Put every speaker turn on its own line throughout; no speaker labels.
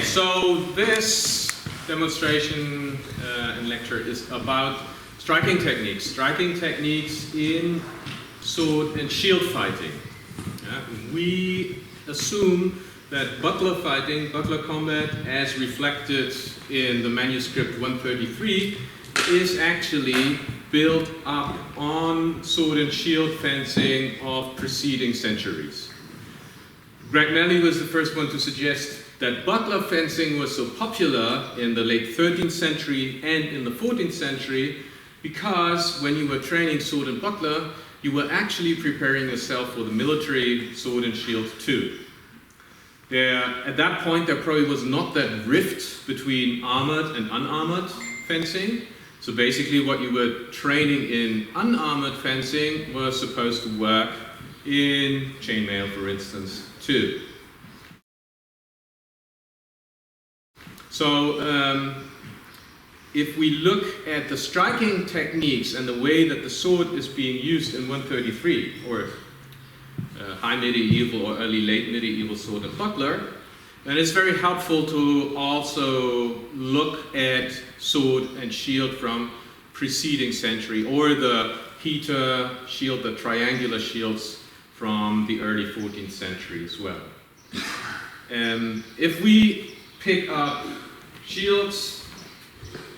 So this demonstration and lecture is about striking techniques in sword and shield fighting. We assume that buckler fighting, buckler combat, as reflected in the manuscript 133, is actually built up on sword and shield fencing of preceding centuries. Greg Melly was the first one to suggest that buckler fencing was so popular in the late 13th century and in the 14th century because when you were training sword and buckler, you were actually preparing yourself for the military sword and shield too. At that point, there probably was not that rift between armored and unarmored fencing. So basically what you were training in unarmored fencing was supposed to work in chainmail, for instance, too. So if we look at the striking techniques and the way that the sword is being used in 133, or high medieval or early late medieval sword and buckler, then it's very helpful to also look at sword and shield from preceding century, or the heater shield, the triangular shields from the early 14th century as well. If we pick up shields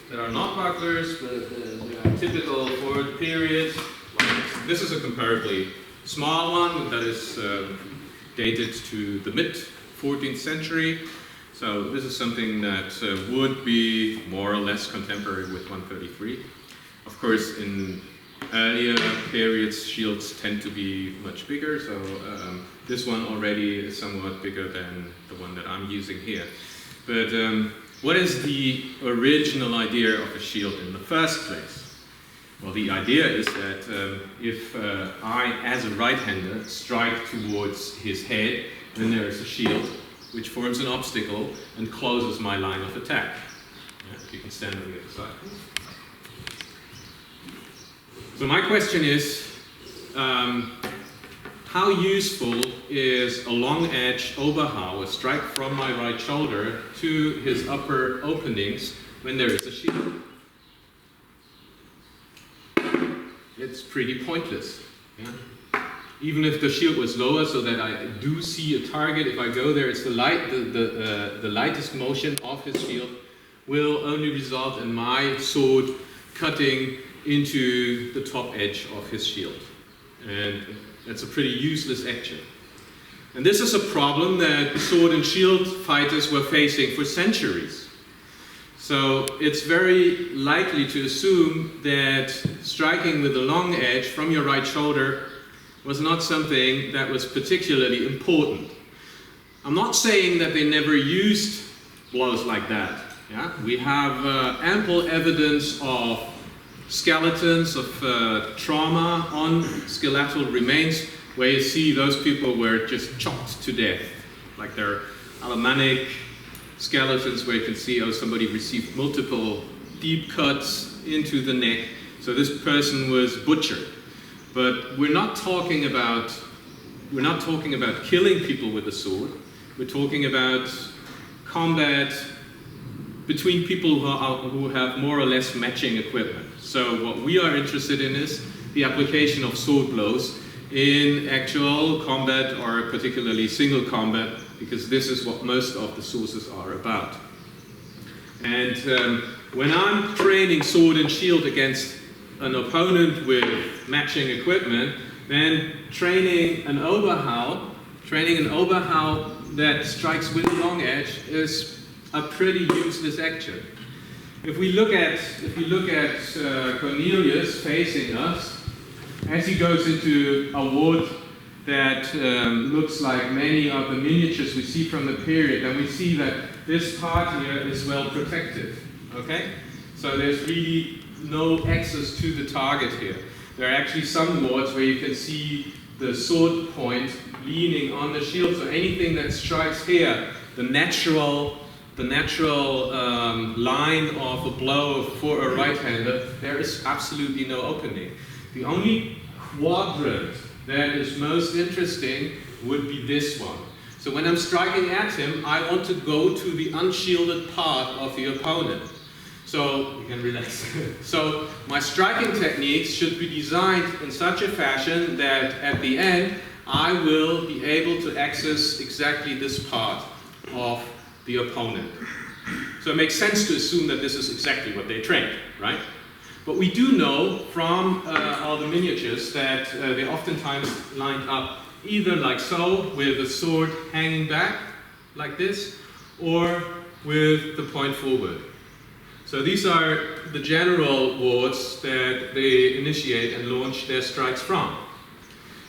that are not bucklers, but they are typical for the period, like this is a comparably small one that is dated to the mid-14th century. So this is something that would be more or less contemporary with 133. Of course, in earlier periods, shields tend to be much bigger, so this one already is somewhat bigger than the one that I'm using here. But what is the original idea of a shield in the first place? Well, the idea is that if I, as a right-hander, strike towards his head, then there is a shield which forms an obstacle and closes my line of attack. Yeah, you can stand on the other side. So my question is, how useful is a long edge Oberhau, a strike from my right shoulder to his upper openings when there is a shield? It's pretty pointless. Yeah? Even if the shield was lower so that I do see a target, if I go there, it's the lightest motion of his shield will only result in my sword cutting into the top edge of his shield. And that's a pretty useless action. And this is a problem that sword and shield fighters were facing for centuries. So it's very likely to assume that striking with a long edge from your right shoulder was not something that was particularly important. I'm not saying that they never used blows like that. Yeah? We have ample evidence of skeletons, of trauma on skeletal remains, where you see those people were just chopped to death. Like they're Alemannic skeletons where you can see, oh, somebody received multiple deep cuts into the neck. So this person was butchered. But we're not talking about killing people with a sword. We're talking about combat between people who have more or less matching equipment. So what we are interested in is the application of sword blows in actual combat, or particularly single combat, because this is what most of the sources are about. And when I'm training sword and shield against an opponent with matching equipment, then training an Oberhau that strikes with a long edge is a pretty useless action. If we look at Cornelius facing us, as he goes into a wood that looks like many of the miniatures we see from the period, and we see that this part here is well protected. Okay? So there's really no access to the target here. There are actually some wards where you can see the sword point leaning on the shield, so anything that strikes here, the natural line of a blow for a right-hander, there is absolutely no opening. The only quadrant that is most interesting would be this one. So when I'm striking at him, I want to go to the unshielded part of the opponent. So you can relax. So my striking techniques should be designed in such a fashion that at the end I will be able to access exactly this part of the opponent. So it makes sense to assume that this is exactly what they trained, right? But we do know from all the miniatures that they oftentimes lined up either like so, with the sword hanging back like this, or with the point forward. So these are the general wards that they initiate and launch their strikes from.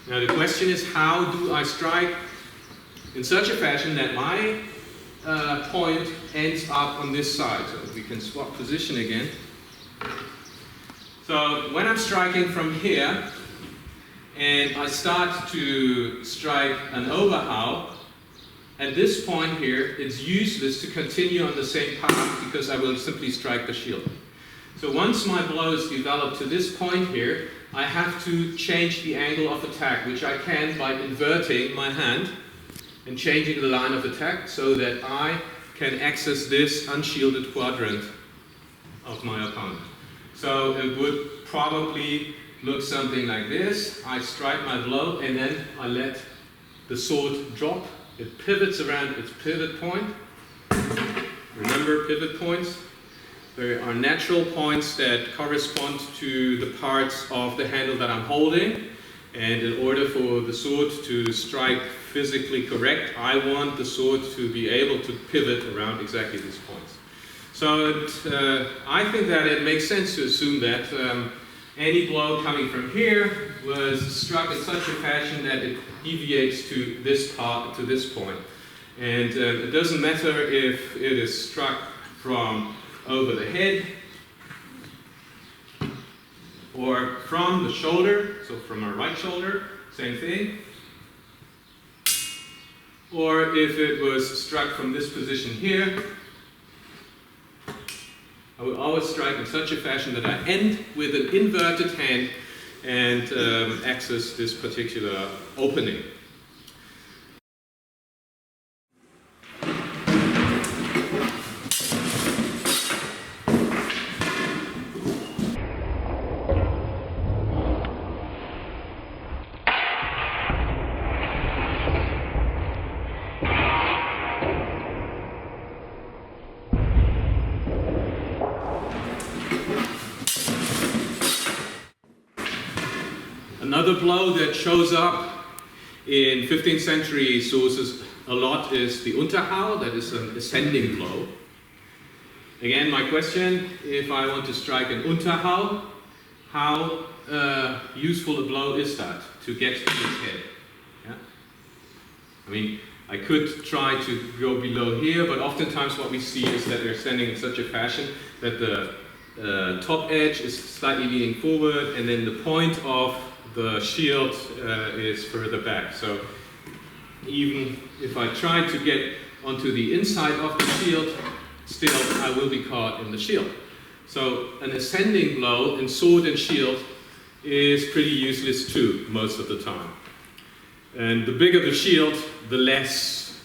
Now the question is, how do I strike in such a fashion that my point ends up on this side? So we can swap position again. So when I'm striking from here, and I start to strike an overhow, at this point here, it's useless to continue on the same path because I will simply strike the shield. So once my blow is developed to this point here, I have to change the angle of attack, which I can by inverting my hand and changing the line of attack so that I can access this unshielded quadrant of my opponent. So it would probably look something like this. I strike my blow and then I let the sword drop. It pivots around its pivot point. Remember pivot points? There are natural points that correspond to the parts of the handle that I'm holding. And in order for the sword to strike physically correct, I want the sword to be able to pivot around exactly these points. So I think that it makes sense to assume that any blow coming from here was struck in such a fashion that it deviates to this part, to this point. And it doesn't matter if it is struck from over the head or from the shoulder, so from my right shoulder, same thing. Or if it was struck from this position here, I will always strike in such a fashion that I end with an inverted hand and access this particular opening. Another blow that shows up in 15th century sources a lot is the Unterhau, that is an ascending blow. Again, my question, if I want to strike an Unterhau, how useful a blow is that to get to its head? Yeah? I mean, I could try to go below here, but oftentimes what we see is that they're standing in such a fashion that the top edge is slightly leaning forward, and then the point of the shield is further back. So even if I try to get onto the inside of the shield, still I will be caught in the shield. So an ascending blow in sword and shield is pretty useless too, most of the time. And the bigger the shield, the less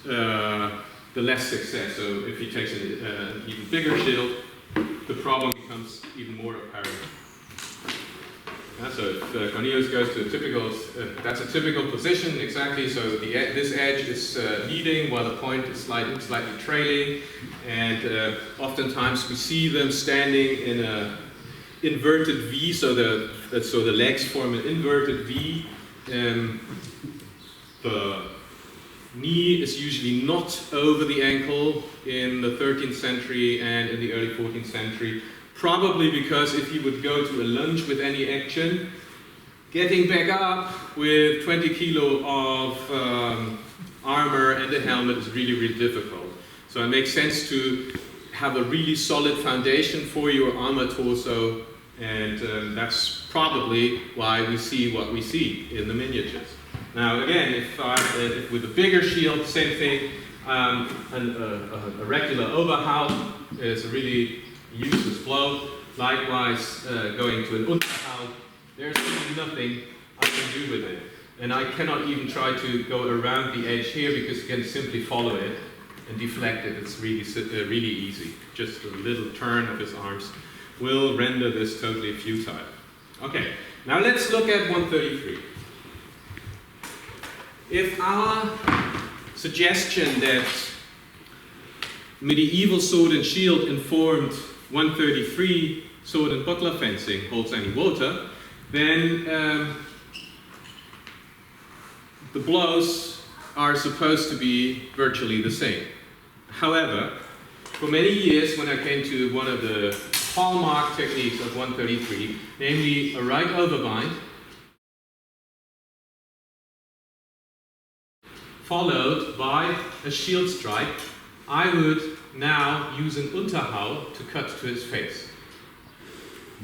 success. So if he takes an even bigger shield, the problem becomes even more apparent. So if Cornelius goes to a typical, that's a typical position, exactly. So this edge is leading while the point is slightly trailing. And oftentimes we see them standing in an inverted V, so the legs form an inverted V. The knee is usually not over the ankle in the 13th century and in the early 14th century. Probably because if you would go to a lunge with any action, getting back up with 20 kilo of armor and a helmet is really, really difficult. So it makes sense to have a really solid foundation for your armor torso, and that's probably why we see what we see in the miniatures. Now again, if with a bigger shield, same thing, a regular overhaul is a really useless blow. Likewise, going to an Unterhau, there's really nothing I can do with it. And I cannot even try to go around the edge here because you can simply follow it and deflect it. It's really easy. Just a little turn of his arms will render this totally futile. Okay, now let's look at 133. If our suggestion that medieval sword and shield informed 133 sword and buckler fencing holds any water, then the blows are supposed to be virtually the same. However, for many years when I came to one of the hallmark techniques of 133, namely a right overbind, followed by a shield strike, I would now use an Unterhau to cut to his face.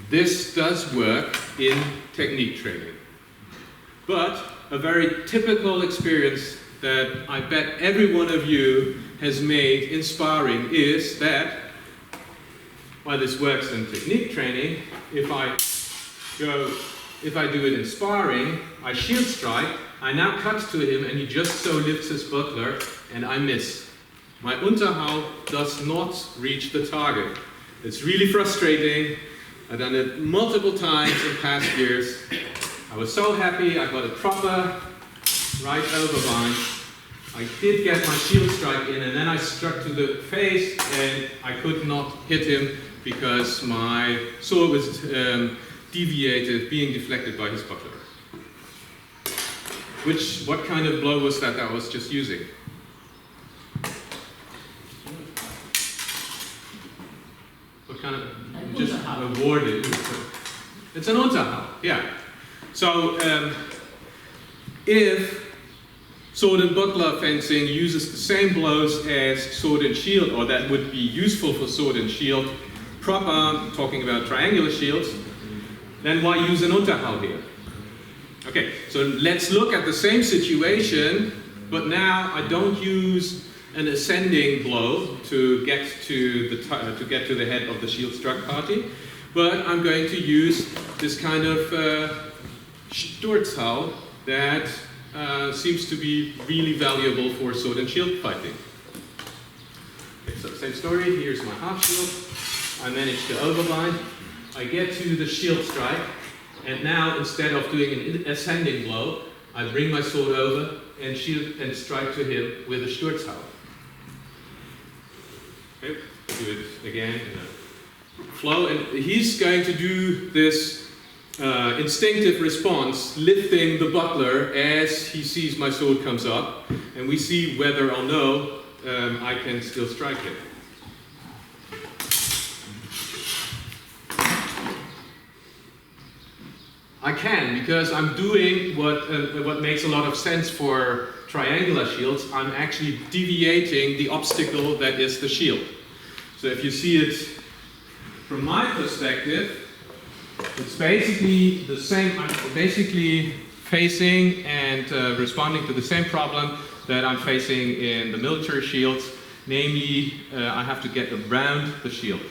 This does work in technique training. But a very typical experience that I bet every one of you has made in sparring is that, while this works in technique training, if I do it in sparring, I shield strike, I now cut to him and he just so lifts his buckler and I miss. My Unterhau does not reach the target. It's really frustrating. I've done it multiple times in past years. I was so happy I got a proper right overbind. I did get my shield strike in and then I struck to the face and I could not hit him because my sword was deviated, being deflected by his buckler. What kind of blow was that I was just using? What kind of, just awarded. It's an Unterhau, yeah. So if sword and buckler fencing uses the same blows as sword and shield, or that would be useful for sword and shield, proper, talking about triangular shields, then why use an Unterhau here? Okay, so let's look at the same situation, but now I don't use an ascending blow to get to the head of the shield struck party, but I'm going to use this kind of Sturzhau that seems to be really valuable for sword and shield fighting. Okay, so same story, here's my half shield. I manage to overbind. I get to the shield strike, and now instead of doing an ascending blow, I bring my sword over and shield and strike to him with a Sturzhau. Okay, do it again in a flow, and he's going to do this instinctive response, lifting the buckler as he sees my sword comes up, and we see whether or no I can still strike him. I can, because I'm doing what makes a lot of sense for triangular shields. I'm actually deviating the obstacle that is the shield. So if you see it from my perspective, it's basically the same. I'm basically facing and responding to the same problem that I'm facing in the military shields. Namely, I have to get around the shield.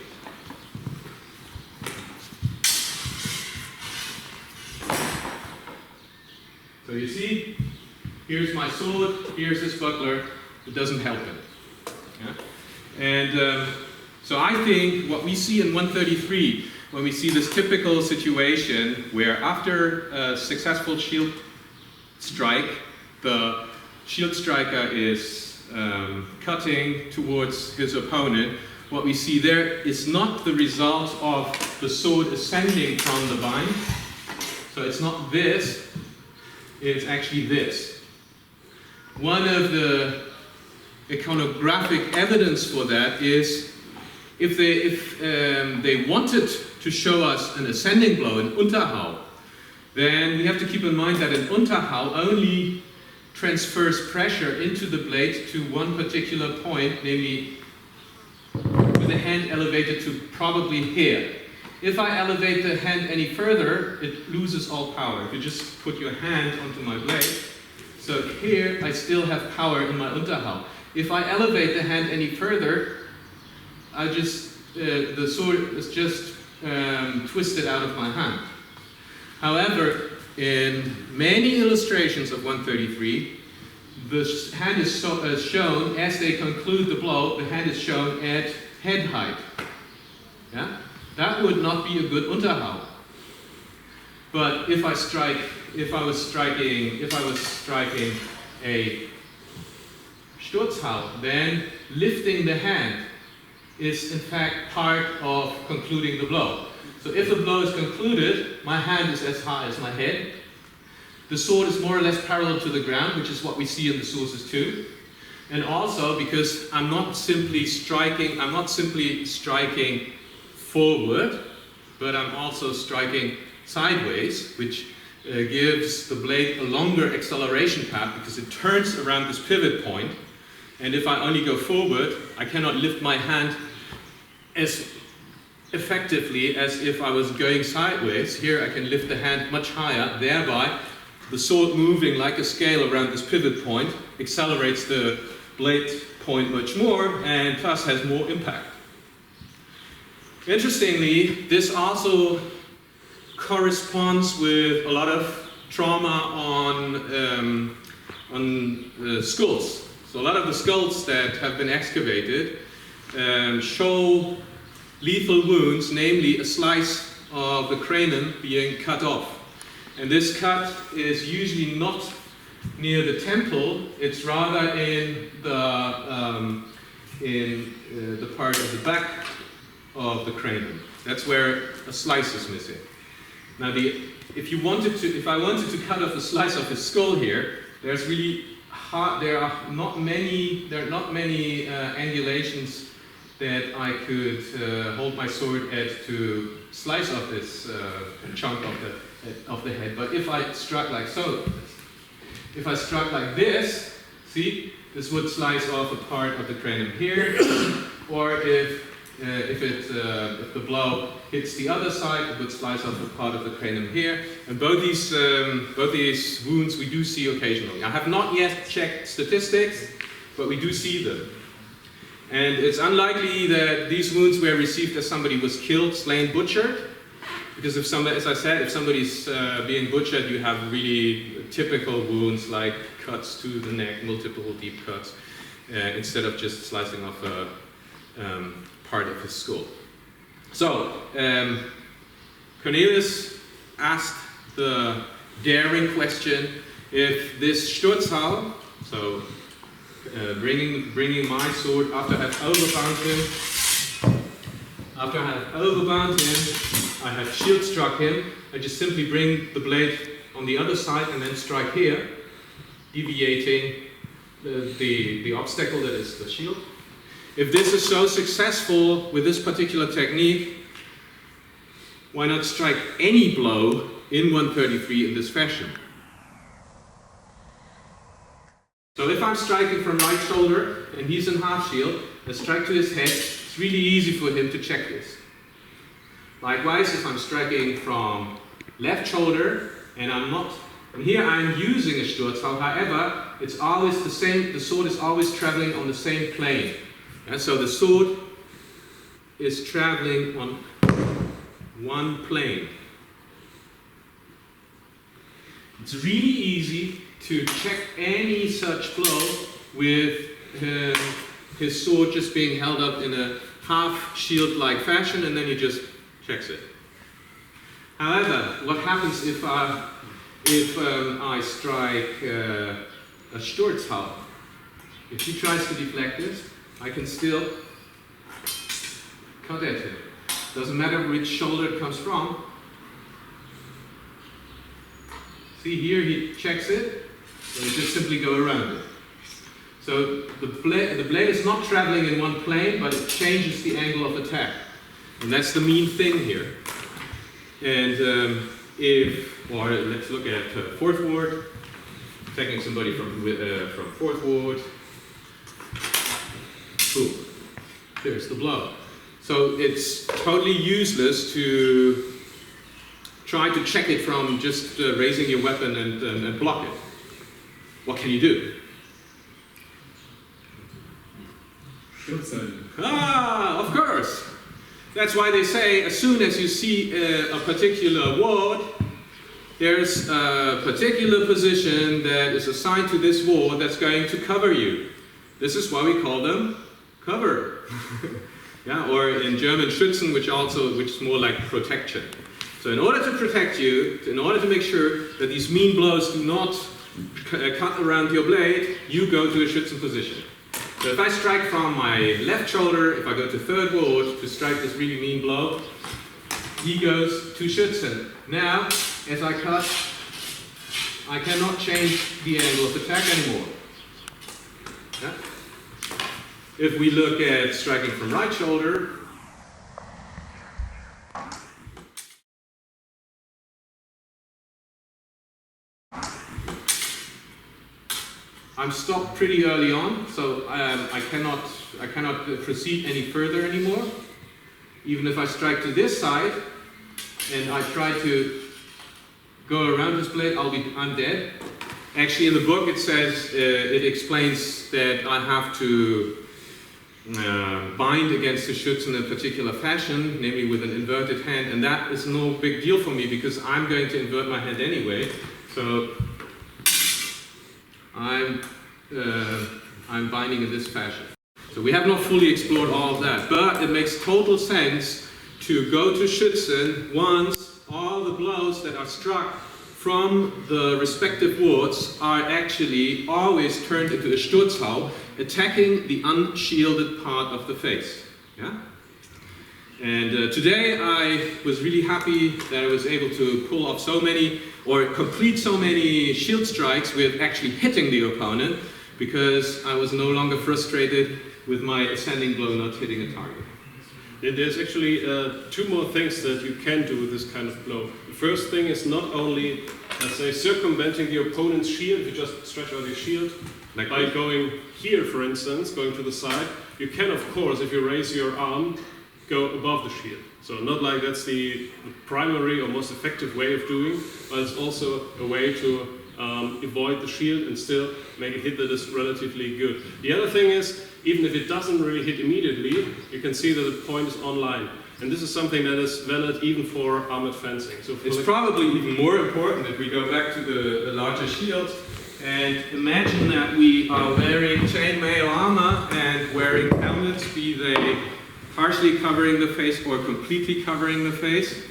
So you see, here's my sword, here's his buckler. It doesn't help him. Yeah? And so I think what we see in 133, when we see this typical situation where after a successful shield strike, the shield striker is cutting towards his opponent, what we see there is not the result of the sword ascending from the bind. So it's not this. It's actually this. One of the iconographic evidence for that is if they wanted to show us an ascending blow, an Unterhau, then we have to keep in mind that an Unterhau only transfers pressure into the blade to one particular point, namely with the hand elevated to probably here. If I elevate the hand any further, it loses all power. If you just put your hand onto my blade, so here I still have power in my Unterhau. If I elevate the hand any further, the sword is just twisted out of my hand. However, in many illustrations of 133, the hand is shown as they conclude the blow, the hand is shown at head height. Yeah? That would not be a good Unterhau. But if I was striking a Sturzhau, then lifting the hand is in fact part of concluding the blow. So if the blow is concluded, my hand is as high as my head. The sword is more or less parallel to the ground, which is what we see in the sources too. And also because I'm not simply striking forward, but I'm also striking sideways, which gives the blade a longer acceleration path because it turns around this pivot point. And if I only go forward, I cannot lift my hand as effectively as if I was going sideways. Here I can lift the hand much higher, thereby the sword moving like a scale around this pivot point accelerates the blade point much more and plus has more impact. Interestingly, this also corresponds with a lot of trauma on skulls. So a lot of the skulls that have been excavated show lethal wounds, namely a slice of the cranium being cut off. And this cut is usually not near the temple, it's rather in the part of the back of the cranium. That's where a slice is missing. Now, if I wanted to cut off a slice of his skull here, there are not many angulations that I could hold my sword at to slice off this chunk of the head. But if I struck like so, if I struck like this, see, this would slice off a part of the cranium here. Or if the blow hits the other side, it would slice off a part of the cranium here. And both these wounds we do see occasionally. I have not yet checked statistics, but we do see them. And it's unlikely that these wounds were received as somebody was killed, slain, butchered. Because if somebody, as I said, if somebody's being butchered, you have really typical wounds like cuts to the neck, multiple deep cuts, instead of just slicing off a part of his skull. So, Cornelius asked the daring question, if this Sturzhau, so bringing my sword after I have overbound him, I have shield struck him, I just simply bring the blade on the other side and then strike here, deviating the obstacle that is the shield. If this is so successful with this particular technique, why not strike any blow in 133 in this fashion? So if I'm striking from right shoulder and he's in half shield, I strike to his head, it's really easy for him to check this. Likewise, if I'm striking from left shoulder and here I'm using a Sturzhau, however, it's always the same, the sword is always traveling on the same plane. And so the sword is traveling on one plane. It's really easy to check any such blow with his sword just being held up in a half shield-like fashion, and then he just checks it. However, what happens if I strike a Sturzhau? If he tries to deflect this, I can still cut at him. Doesn't matter which shoulder it comes from. See here, he checks it, so you just simply go around it. So the blade is not traveling in one plane, but it changes the angle of attack. And that's the main thing here. And let's look at fourth ward, attacking somebody from fourth ward. Boom. There's the blow. So it's totally useless to try to check it from just raising your weapon and block it. What can you do? Of course. That's why they say as soon as you see a particular ward there's a particular position that is assigned to this ward that's going to cover you. This is why we call them cover. Yeah, or in German Schützen, which is more like protection. So in order to protect you, in order to make sure that these mean blows do not cut around your blade, you go to a Schützen position. So if I strike from my left shoulder, if I go to third ward to strike this really mean blow, he goes to Schützen. Now, as I cut, I cannot change the angle of attack anymore. Yeah? If we look at striking from right shoulder, I'm stopped pretty early on, so I cannot proceed any further anymore. Even if I strike to this side and I try to go around this blade, I'm dead. Actually, in the book it says, it explains that I have to bind against the Schütz in a particular fashion, namely with an inverted hand, and that is no big deal for me because I'm going to invert my hand anyway. So I'm binding in this fashion. So we have not fully explored all of that, but it makes total sense to go to Schützen once all the blows that are struck from the respective wards are actually always turned into a Sturzhau, attacking the unshielded part of the face. Yeah? And today I was really happy that I was able to pull off so many, or complete so many shield strikes with actually hitting the opponent, because I was no longer frustrated with my ascending blow not hitting a target.
There's actually two more things that you can do with this kind of blow. The first thing is not only, let's say, circumventing the opponent's shield, you just stretch out your shield, like by going here, for instance, going to the side. You can, of course, if you raise your arm, go above the shield. So not like that's the primary or most effective way of doing, but it's also a way to avoid the shield and still make a hit that is relatively good. The other thing is, even if it doesn't really hit immediately, you can see that the point is online. And this is something that is valid even for armored fencing. So
it's probably even more important if we go back to the larger shields and imagine that we are wearing chainmail armor and wearing helmets, be they partially covering the face or completely covering the face.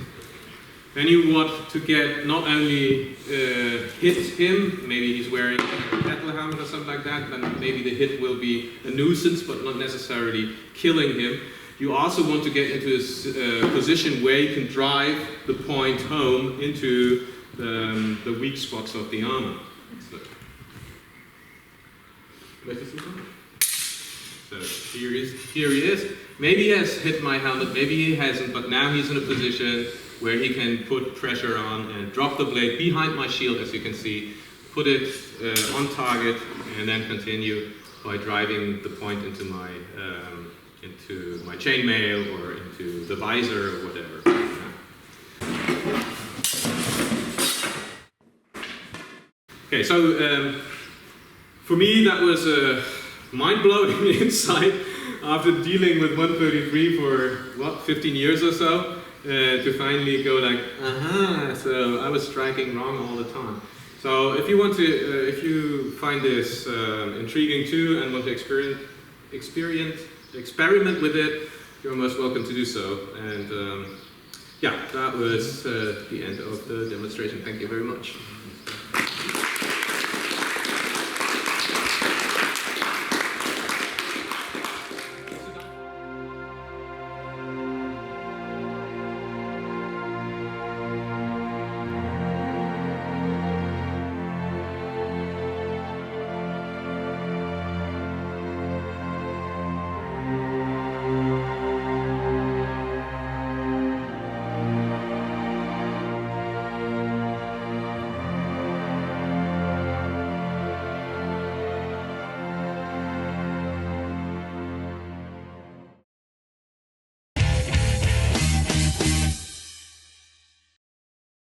Then you want to get not only hit him, maybe he's wearing a battle helmet or something like that, then maybe the hit will be a nuisance but not necessarily killing him. You also want to get into this position where you can drive the point home into the weak spots of the armor. So here he is. Maybe he has hit my helmet, maybe he hasn't, but now he's in a position where he can put pressure on and drop the blade behind my shield, as you can see, put it on target, and then continue by driving the point into my chainmail or into the visor or whatever. Okay, so for me that was a mind-blowing insight after dealing with 133 for 15 years or so. To finally go like, so I was striking wrong all the time. So if you want to, if you find this intriguing too and want to experiment with it, you're most welcome to do so. And yeah, that was the end of the demonstration. Thank you very much.